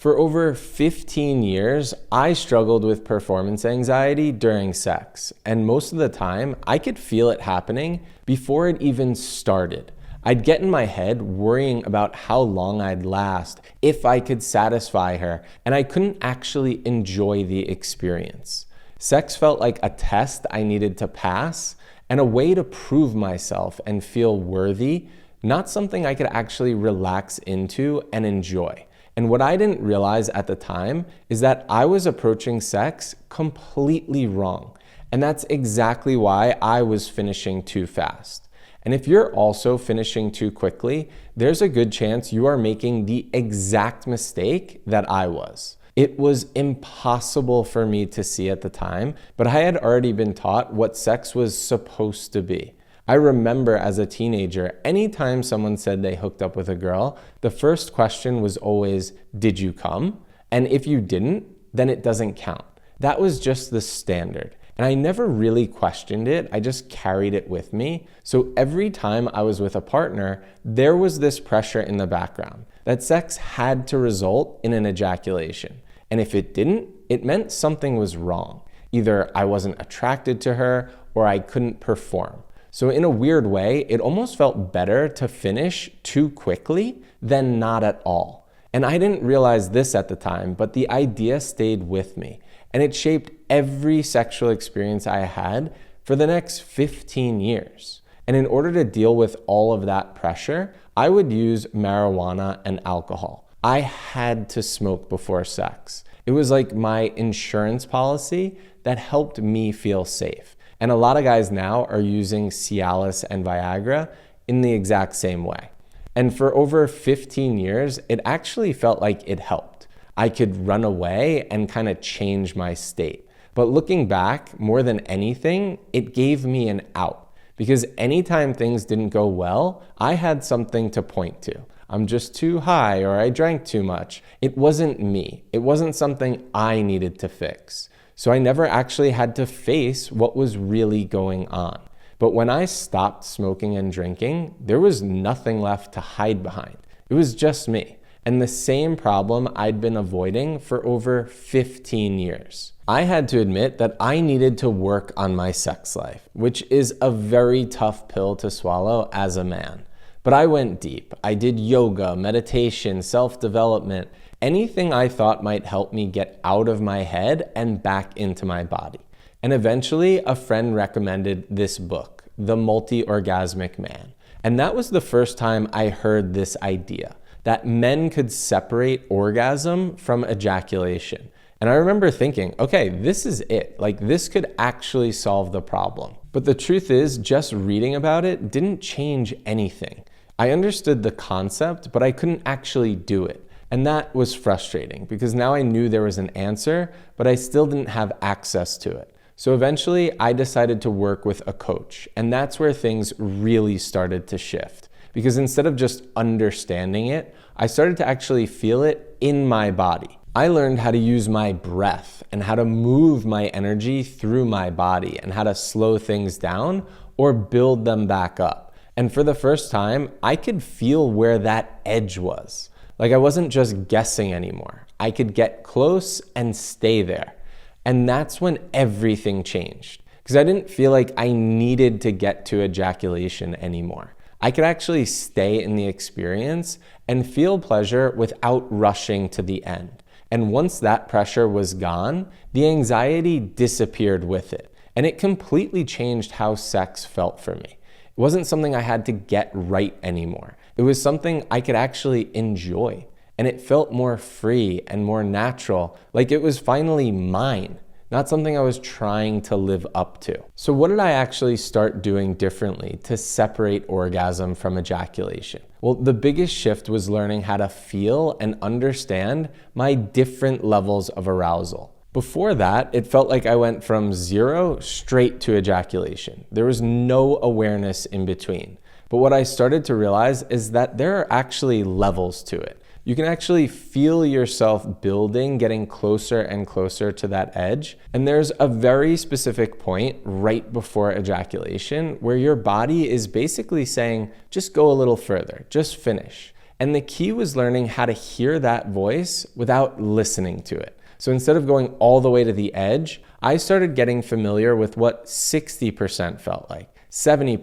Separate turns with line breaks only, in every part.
For over 15 years, I struggled with performance anxiety during sex, and most of the time, I could feel it happening before it even started. I'd get in my head worrying about how long I'd last, if I could satisfy her, and I couldn't actually enjoy the experience. Sex felt like a test I needed to pass, and a way to prove myself and feel worthy, not something I could actually relax into and enjoy. And what I didn't realize at the time is that I was approaching sex completely wrong. And that's exactly why I was finishing too fast. And if you're also finishing too quickly, there's a good chance you are making the exact mistake that I was. It was impossible for me to see at the time, but I had already been taught what sex was supposed to be. I remember as a teenager, anytime someone said they hooked up with a girl, the first question was always, "Did you come?" And if you didn't, then it doesn't count. That was just the standard. And I never really questioned it, I just carried it with me. So every time I was with a partner, there was this pressure in the background that sex had to result in an ejaculation. And if it didn't, it meant something was wrong. Either I wasn't attracted to her or I couldn't perform. So in a weird way, it almost felt better to finish too quickly than not at all. And I didn't realize this at the time, but the idea stayed with me. And it shaped every sexual experience I had for the next 15 years. And in order to deal with all of that pressure, I would use marijuana and alcohol. I had to smoke before sex. It was like my insurance policy that helped me feel safe. And a lot of guys now are using Cialis and Viagra in the exact same way. And for over 15 years, it actually felt like it helped. I could run away and kind of change my state. But looking back, more than anything, it gave me an out. Because anytime things didn't go well, I had something to point to. I'm just too high or I drank too much. It wasn't me. It wasn't something I needed to fix. So I never actually had to face what was really going on. But when I stopped smoking and drinking, there was nothing left to hide behind. It was just me. And the same problem I'd been avoiding for over 15 years. I had to admit that I needed to work on my sex life, which is a very tough pill to swallow as a man. But I went deep. I did yoga, meditation, self-development, anything I thought might help me get out of my head and back into my body. And eventually, a friend recommended this book, The Multi-Orgasmic Man. And that was the first time I heard this idea, that men could separate orgasm from ejaculation. And I remember thinking, okay, this is it. Like, this could actually solve the problem. But the truth is, just reading about it didn't change anything. I understood the concept, but I couldn't actually do it. And that was frustrating because now I knew there was an answer, but I still didn't have access to it. So eventually I decided to work with a coach, and that's where things really started to shift. Because instead of just understanding it, I started to actually feel it in my body. I learned how to use my breath and how to move my energy through my body and how to slow things down or build them back up. And for the first time, I could feel where that edge was. Like I wasn't just guessing anymore. I could get close and stay there. And that's when everything changed. Because I didn't feel like I needed to get to ejaculation anymore. I could actually stay in the experience and feel pleasure without rushing to the end. And once that pressure was gone, the anxiety disappeared with it. And it completely changed how sex felt for me. It wasn't something I had to get right anymore. It was something I could actually enjoy. And it felt more free and more natural, like it was finally mine, not something I was trying to live up to. So what did I actually start doing differently to separate orgasm from ejaculation? Well, the biggest shift was learning how to feel and understand my different levels of arousal. Before that, it felt like I went from 0 straight to ejaculation. There was no awareness in between. But what I started to realize is that there are actually levels to it. You can actually feel yourself building, getting closer and closer to that edge. And there's a very specific point right before ejaculation where your body is basically saying, just go a little further, just finish. And the key was learning how to hear that voice without listening to it. So instead of going all the way to the edge, I started getting familiar with what 60% felt like, 70%,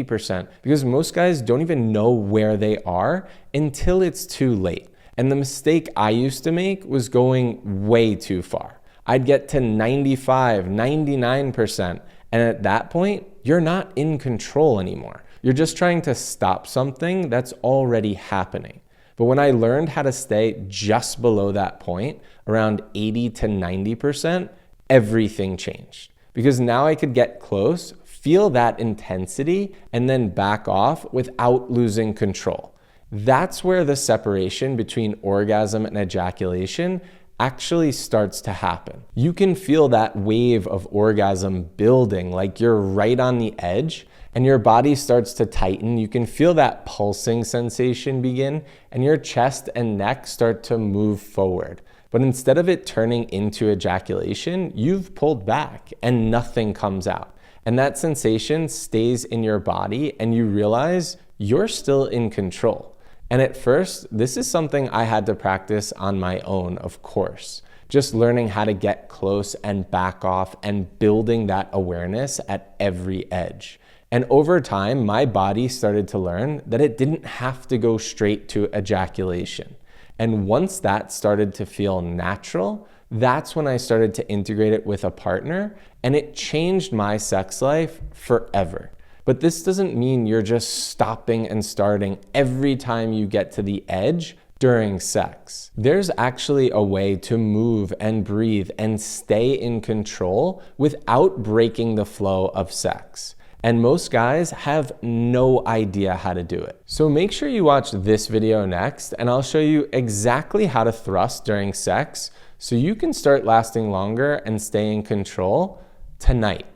80%, because most guys don't even know where they are until it's too late. And the mistake I used to make was going way too far. I'd get to 95, 99%, and at that point, you're not in control anymore. You're just trying to stop something that's already happening. But when I learned how to stay just below that point, around 80 to 90%, everything changed. Because now I could get close, feel that intensity, and then back off without losing control. That's where the separation between orgasm and ejaculation actually starts to happen. You can feel that wave of orgasm building, like you're right on the edge, and your body starts to tighten. You can feel that pulsing sensation begin, and your chest and neck start to move forward. But instead of it turning into ejaculation, you've pulled back and nothing comes out. And that sensation stays in your body, and you realize you're still in control. And at first, this is something I had to practice on my own, of course. Just learning how to get close and back off and building that awareness at every edge. And over time, my body started to learn that it didn't have to go straight to ejaculation. And once that started to feel natural, that's when I started to integrate it with a partner, and it changed my sex life forever. But this doesn't mean you're just stopping and starting every time you get to the edge during sex. There's actually a way to move and breathe and stay in control without breaking the flow of sex. And most guys have no idea how to do it. So make sure you watch this video next, and I'll show you exactly how to thrust during sex so you can start lasting longer and stay in control tonight.